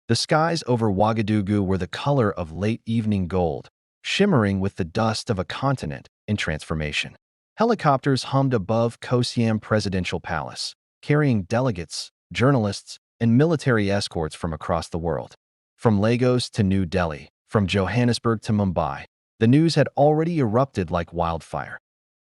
The skies over Ouagadougou were the color of late evening gold, shimmering with the dust of a continent in transformation. Helicopters hummed above Kosiam Presidential Palace, carrying delegates, journalists, and military escorts from across the world. From Lagos to New Delhi, from Johannesburg to Mumbai, the news had already erupted like wildfire.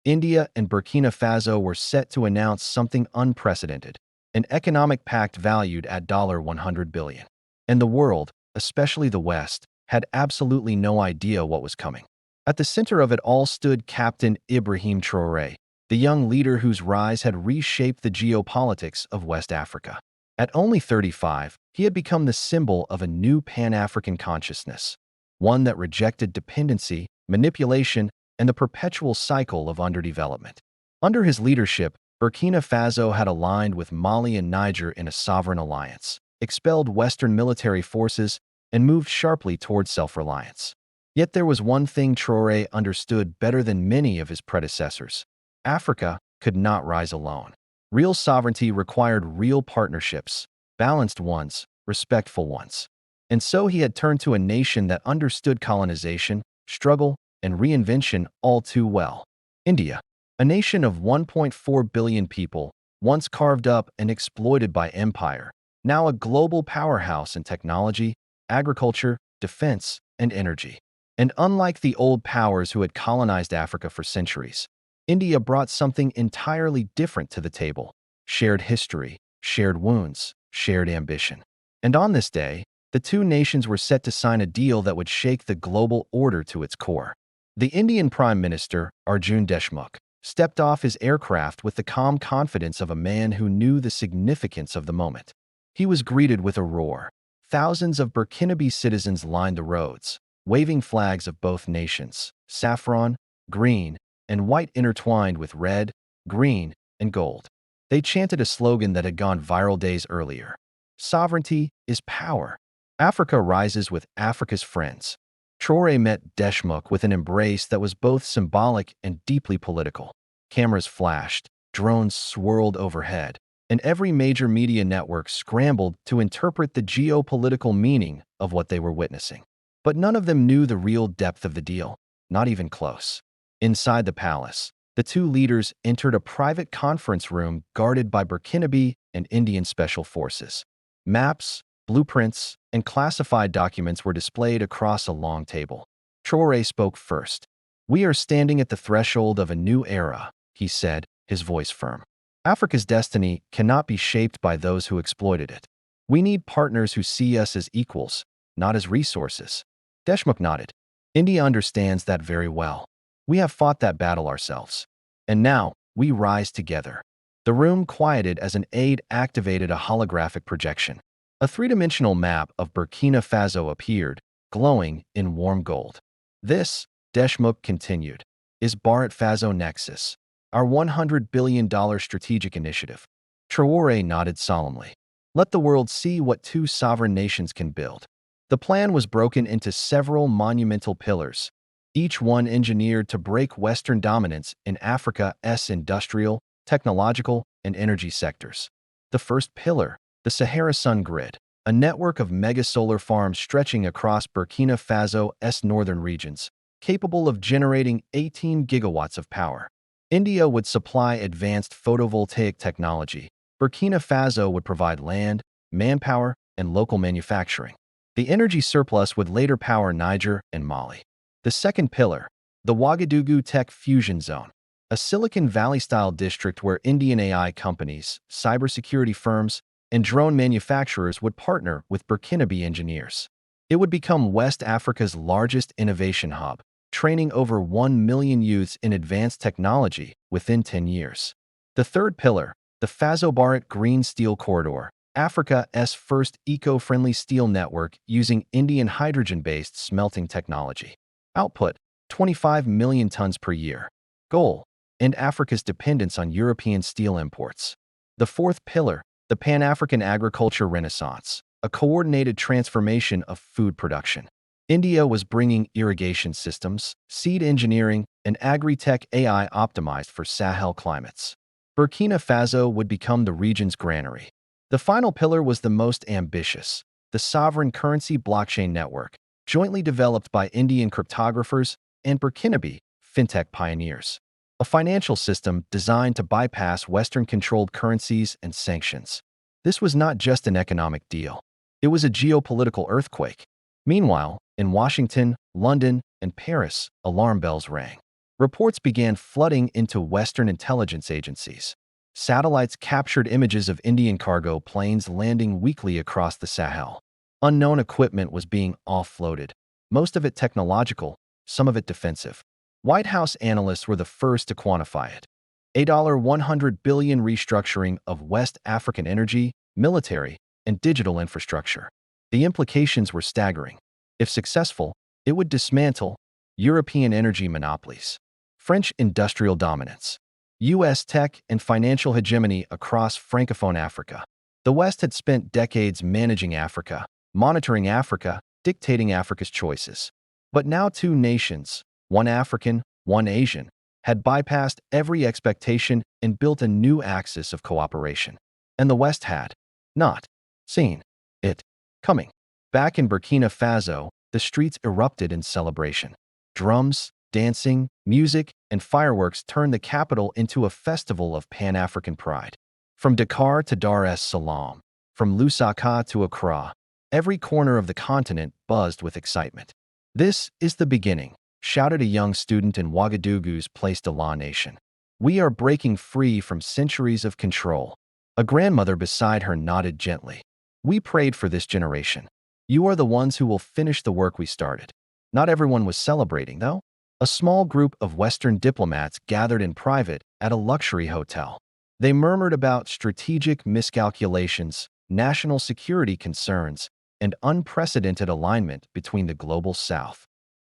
India and Burkina Faso were set to announce something unprecedented, an economic pact valued at $100 billion. And the world, especially the West, had absolutely no idea what was coming. At the center of it all stood Captain Ibrahim Traoré, the young leader whose rise had reshaped the geopolitics of West Africa. At only 35, he had become the symbol of a new Pan-African consciousness, one that rejected dependency, manipulation, and the perpetual cycle of underdevelopment. Under his leadership, Burkina Faso had aligned with Mali and Niger in a sovereign alliance, expelled Western military forces, and moved sharply towards self-reliance. Yet there was one thing Traoré understood better than many of his predecessors. Africa could not rise alone. Real sovereignty required real partnerships, balanced ones, respectful ones. And so he had turned to a nation that understood colonization, struggle, and reinvention all too well. India, a nation of 1.4 billion people, once carved up and exploited by empire, now a global powerhouse in technology, agriculture, defense, and energy. And unlike the old powers who had colonized Africa for centuries, India brought something entirely different to the table: shared history, shared wounds, shared ambition. And on this day, the two nations were set to sign a deal that would shake the global order to its core. The Indian Prime Minister, Arjun Deshmukh, stepped off his aircraft with the calm confidence of a man who knew the significance of the moment. He was greeted with a roar. Thousands of Burkinabe citizens lined the roads, waving flags of both nations, saffron, green, and white intertwined with red, green, and gold. They chanted a slogan that had gone viral days earlier: "Sovereignty is power. Africa rises with Africa's friends." Traoré met Deshmukh with an embrace that was both symbolic and deeply political. Cameras flashed, drones swirled overhead, and every major media network scrambled to interpret the geopolitical meaning of what they were witnessing. But none of them knew the real depth of the deal, not even close. Inside the palace, the two leaders entered a private conference room guarded by Burkinabe and Indian special forces. Maps, blueprints, and classified documents were displayed across a long table. Traoré spoke first. "We are standing at the threshold of a new era," he said, his voice firm. "Africa's destiny cannot be shaped by those who exploited it. We need partners who see us as equals, not as resources." Deshmukh nodded. "India understands that very well. We have fought that battle ourselves. And now, we rise together." The room quieted as an aide activated a holographic projection. A three-dimensional map of Burkina Faso appeared, glowing in warm gold. "This," Deshmukh continued, "is Bharat Faso Nexus, our $100 billion strategic initiative." Traoré nodded solemnly. "Let the world see what two sovereign nations can build." The plan was broken into several monumental pillars, each one engineered to break Western dominance in Africa's industrial, technological, and energy sectors. The first pillar, the Sahara Sun Grid, a network of mega-solar farms stretching across Burkina Faso's northern regions, capable of generating 18 gigawatts of power. India would supply advanced photovoltaic technology. Burkina Faso would provide land, manpower, and local manufacturing. The energy surplus would later power Niger and Mali. The second pillar, the Ouagadougou Tech Fusion Zone, a Silicon Valley-style district where Indian AI companies, cybersecurity firms, and drone manufacturers would partner with Burkinabe engineers. It would become West Africa's largest innovation hub, training over 1 million youths in advanced technology within 10 years. The third pillar, the Faso-Bharat Green Steel Corridor, Africa's first eco-friendly steel network using Indian hydrogen-based smelting technology. Output, 25 million tons per year. Goal, end Africa's dependence on European steel imports. The fourth pillar, the Pan-African Agriculture Renaissance, a coordinated transformation of food production. India was bringing irrigation systems, seed engineering, and agri-tech AI optimized for Sahel climates. Burkina Faso would become the region's granary. The final pillar was the most ambitious, the sovereign currency blockchain network, jointly developed by Indian cryptographers and Burkinabe fintech pioneers. A financial system designed to bypass Western-controlled currencies and sanctions. This was not just an economic deal. It was a geopolitical earthquake. Meanwhile, in Washington, London, and Paris, alarm bells rang. Reports began flooding into Western intelligence agencies. Satellites captured images of Indian cargo planes landing weekly across the Sahel. Unknown equipment was being offloaded, most of it technological, some of it defensive. White House analysts were the first to quantify it. A $100 billion restructuring of West African energy, military, and digital infrastructure. The implications were staggering. If successful, it would dismantle European energy monopolies, French industrial dominance, U.S. tech and financial hegemony across Francophone Africa. The West had spent decades managing Africa, monitoring Africa, dictating Africa's choices. But now two nations, one African, one Asian, had bypassed every expectation and built a new axis of cooperation. And the West had not seen it coming. Back in Burkina Faso, the streets erupted in celebration. Drums, dancing, music, and fireworks turned the capital into a festival of Pan-African pride. From Dakar to Dar es Salaam, from Lusaka to Accra, every corner of the continent buzzed with excitement. "This is the beginning," shouted a young student in Ouagadougou's Place de la Nation. "We are breaking free from centuries of control." A grandmother beside her nodded gently. "We prayed for this generation. You are the ones who will finish the work we started." Not everyone was celebrating, though. A small group of Western diplomats gathered in private at a luxury hotel. They murmured about strategic miscalculations, national security concerns, and unprecedented alignment between the global South.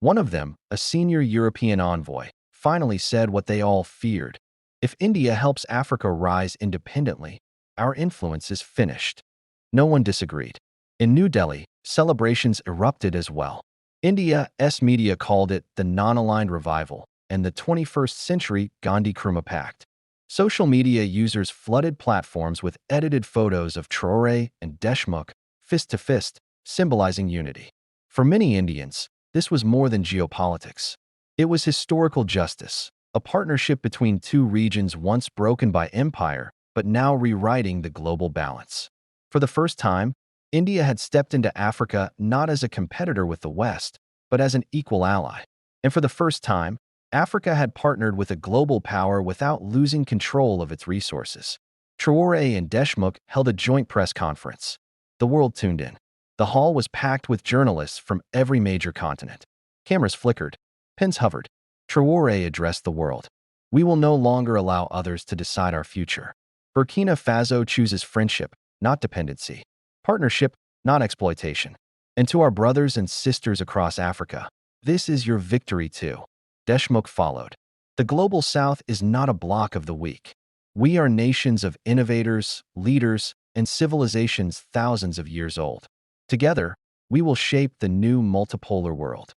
One of them, a senior European envoy, finally said what they all feared. "If India helps Africa rise independently, our influence is finished." No one disagreed. In New Delhi, celebrations erupted as well. India's media called it the non-aligned revival and the 21st century Gandhi Nkrumah Pact. Social media users flooded platforms with edited photos of Traoré and Deshmukh, fist to fist, symbolizing unity. For many Indians, this was more than geopolitics. It was historical justice, a partnership between two regions once broken by empire, but now rewriting the global balance. For the first time, India had stepped into Africa not as a competitor with the West, but as an equal ally. And for the first time, Africa had partnered with a global power without losing control of its resources. Traoré and Deshmukh held a joint press conference. The world tuned in. The hall was packed with journalists from every major continent. Cameras flickered. Pens hovered. Traoré addressed the world. "We will no longer allow others to decide our future. Burkina Faso chooses friendship, not dependency. Partnership, not exploitation. And to our brothers and sisters across Africa, this is your victory too." Deshmukh followed. "The global South is not a bloc of the weak. We are nations of innovators, leaders, and civilizations thousands of years old. Together, we will shape the new multipolar world."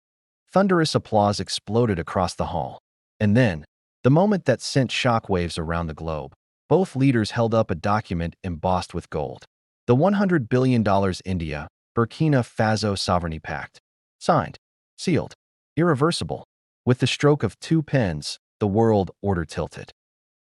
Thunderous applause exploded across the hall. And then, the moment that sent shockwaves around the globe, both leaders held up a document embossed with gold. The $100 billion India, Burkina Faso Sovereignty Pact. Signed, sealed, irreversible. With the stroke of two pens, the world order tilted.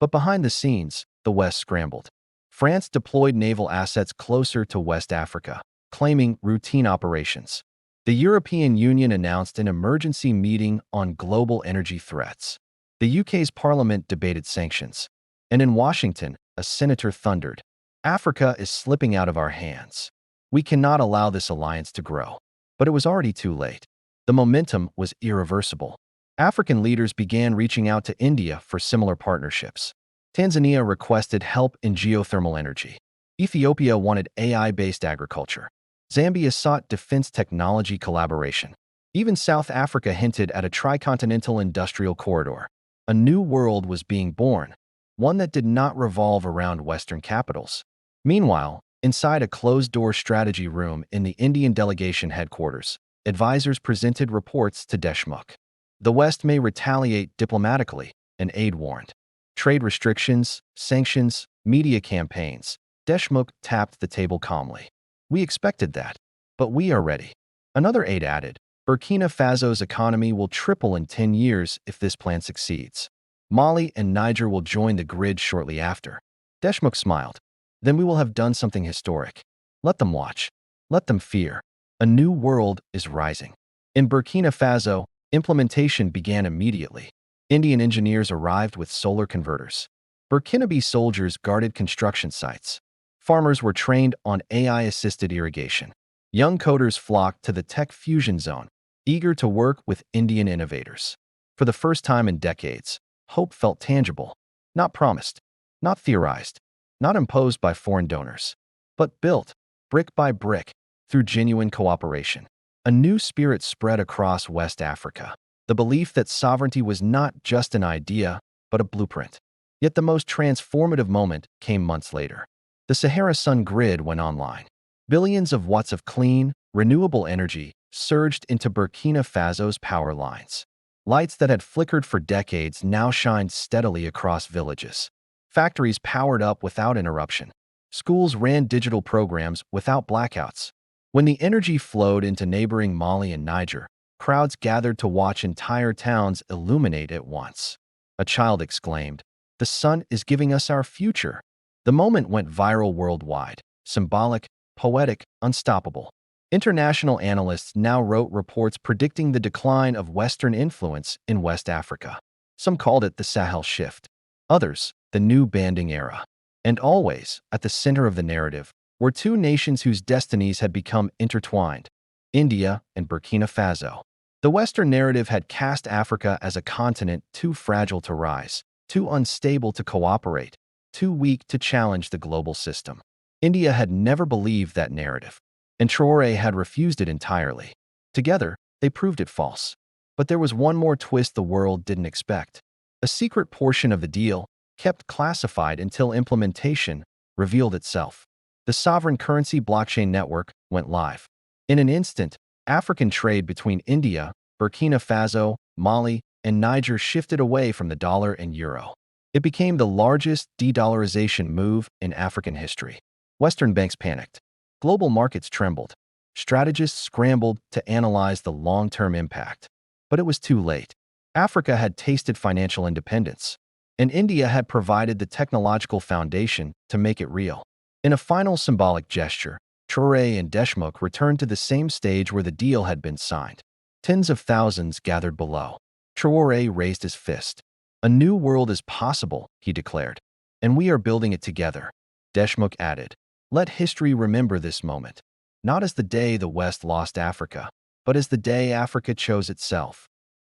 But behind the scenes, the West scrambled. France deployed naval assets closer to West Africa, claiming routine operations. The European Union announced an emergency meeting on global energy threats. The UK's parliament debated sanctions. And in Washington, a senator thundered, "Africa is slipping out of our hands. We cannot allow this alliance to grow." But it was already too late. The momentum was irreversible. African leaders began reaching out to India for similar partnerships. Tanzania requested help in geothermal energy. Ethiopia wanted AI-based agriculture. Zambia sought defense technology collaboration. Even South Africa hinted at a tricontinental industrial corridor. A new world was being born, one that did not revolve around Western capitals. Meanwhile, inside a closed-door strategy room in the Indian delegation headquarters, advisors presented reports to Deshmukh. The West may retaliate diplomatically, an aide warned. Trade restrictions, sanctions, media campaigns. Deshmukh tapped the table calmly. "We expected that. But we are ready. Another aide added, Burkina Faso's economy will triple in 10 years if this plan succeeds. Mali and Niger will join the grid shortly after. Deshmukh smiled. Then we will have done something historic. Let them watch. Let them fear. A new world is rising. In Burkina Faso, implementation began immediately. Indian engineers arrived with solar converters. Burkinabe soldiers guarded construction sites. Farmers were trained on AI-assisted irrigation. Young coders flocked to the tech fusion zone, eager to work with Indian innovators. For the first time in decades, hope felt tangible, not promised, not theorized, not imposed by foreign donors, but built, brick by brick, through genuine cooperation. A new spirit spread across West Africa, the belief that sovereignty was not just an idea, but a blueprint. Yet the most transformative moment came months later. The Sahara Sun grid went online. Billions of watts of clean, renewable energy surged into Burkina Faso's power lines. Lights that had flickered for decades now shined steadily across villages. Factories powered up without interruption. Schools ran digital programs without blackouts. When the energy flowed into neighboring Mali and Niger, crowds gathered to watch entire towns illuminate at once. A child exclaimed, "The sun is giving us our future." The moment went viral worldwide, symbolic, poetic, unstoppable. International analysts now wrote reports predicting the decline of Western influence in West Africa. Some called it the Sahel shift. Others, the new banding era. And always, at the center of the narrative, were two nations whose destinies had become intertwined: India and Burkina Faso. The Western narrative had cast Africa as a continent too fragile to rise, too unstable to cooperate, too weak to challenge the global system. India had never believed that narrative, and Traoré had refused it entirely. Together, they proved it false. But there was one more twist the world didn't expect. A secret portion of the deal, kept classified until implementation, revealed itself. The sovereign currency blockchain network went live. In an instant, African trade between India, Burkina Faso, Mali, and Niger shifted away from the dollar and euro. It became the largest de-dollarization move in African history. Western banks panicked. Global markets trembled. Strategists scrambled to analyze the long-term impact. But it was too late. Africa had tasted financial independence, and India had provided the technological foundation to make it real. In a final symbolic gesture, Traoré and Deshmukh returned to the same stage where the deal had been signed. Tens of thousands gathered below. Traoré raised his fist. "A new world is possible," he declared, "and we are building it together." Deshmukh added, "Let history remember this moment, not as the day the West lost Africa, but as the day Africa chose itself."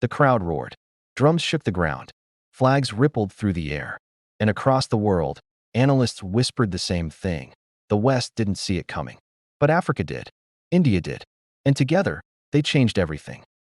The crowd roared. Drums shook the ground. Flags rippled through the air. And across the world, analysts whispered the same thing. The West didn't see it coming. But Africa did. India did. And together, they changed everything.